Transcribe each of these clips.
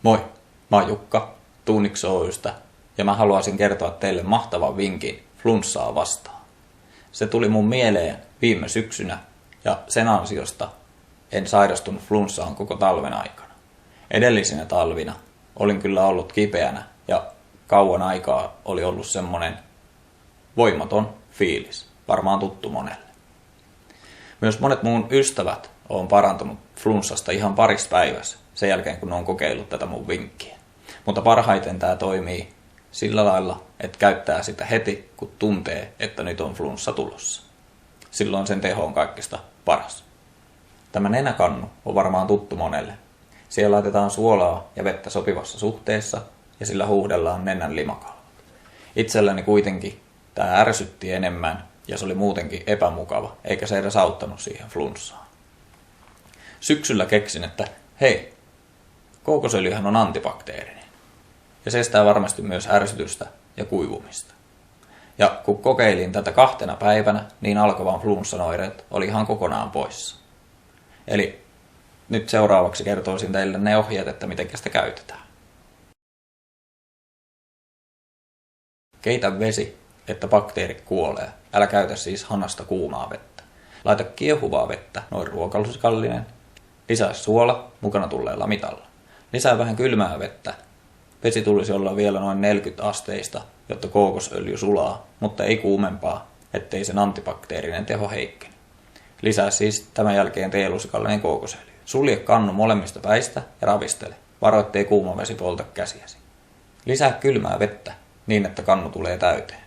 Moi, mä oon Jukka Tuunix Oy:stä ja mä haluaisin kertoa teille mahtavan vinkin flunssaa vastaan. Se tuli mun mieleen viime syksynä ja sen ansiosta en sairastunut flunssaan koko talven aikana. Edellisinä talvina olin kyllä ollut kipeänä ja kauan aikaa oli ollut semmonen voimaton fiilis, varmaan tuttu monelle. Myös monet mun ystävät on parantunut flunssasta ihan parissa päivässä sen jälkeen, kun on kokeillut tätä mun vinkkiä. Mutta parhaiten tää toimii sillä lailla, että käyttää sitä heti, kun tuntee, että nyt on flunssa tulossa. Silloin sen teho on kaikista paras. Tämä nenäkannu on varmaan tuttu monelle. Siellä laitetaan suolaa ja vettä sopivassa suhteessa ja sillä huuhdellaan nenän limakalvot. Itselläni kuitenkin tää ärsytti enemmän ja se oli muutenkin epämukava, eikä se edes auttanut siihen flunssaan. Syksyllä keksin, että hei, kookosöljyhän on antibakteerinen. Ja se estää varmasti myös ärsytystä ja kuivumista. Ja kun kokeilin tätä 2 päivänä, niin alkavan flunssan oireet oli ihan kokonaan poissa. Eli nyt seuraavaksi kertoisin teille ne ohjeet, että miten sitä käytetään. Keitä vesi, että bakteerit kuolee. Älä käytä siis hanasta kuumaa vettä. Laita kiehuvaa vettä, noin ruokalusikallinen. Lisää suola mukana tulleella mitalla. Lisää vähän kylmää vettä. Vesi tulisi olla vielä noin 40 asteista, jotta kookosöljy sulaa, mutta ei kuumempaa, ettei sen antibakteerinen teho heikkene. Lisää siis tämän jälkeen teelusikallinen kookosöljy. Sulje kannu molemmista päistä ja ravistele. Varo, ettei kuuma vesi polta käsiäsi. Lisää kylmää vettä niin, että kannu tulee täyteen.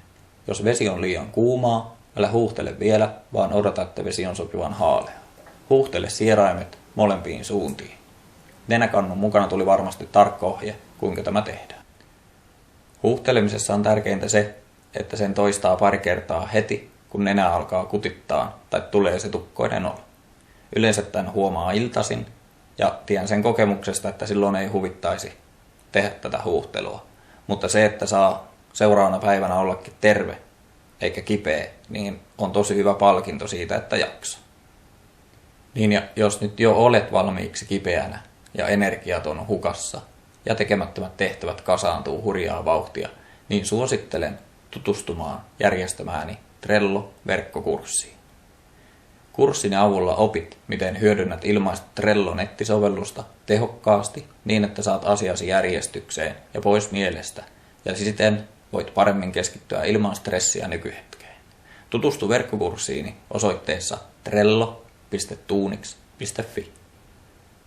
Jos vesi on liian kuumaa, älä huuhtele vielä, vaan odota, että vesi on sopivan haalea. Huuhtele sieraimet molempiin suuntiin. Nenäkannun mukana tuli varmasti tarkka ohje, kuinka tämä tehdään. Huuhtelemisessa on tärkeintä se, että sen toistaa pari kertaa heti, kun nenä alkaa kutittaa tai tulee se tukkoinen olo. Yleensä tämän huomaa iltaisin ja tiedän sen kokemuksesta, että silloin ei huvittaisi tehdä tätä huuhtelua. Mutta se, että saa seuraavana päivänä ollakin terve eikä kipeä, niin on tosi hyvä palkinto siitä, että jaksaa. Niin ja jos nyt jo olet valmiiksi kipeänä ja energiat on hukassa ja tekemättömät tehtävät kasaantuu hurjaa vauhtia, niin suosittelen tutustumaan järjestämääni Trello-verkkokurssiin. Kurssin avulla opit, miten hyödynnät ilmaista Trello-nettisovellusta tehokkaasti niin, että saat asiasi järjestykseen ja pois mielestä, ja siten voit paremmin keskittyä ilman stressiä nykyhetkeen. Tutustu verkkokurssiini osoitteessa trello.tuunix.fi.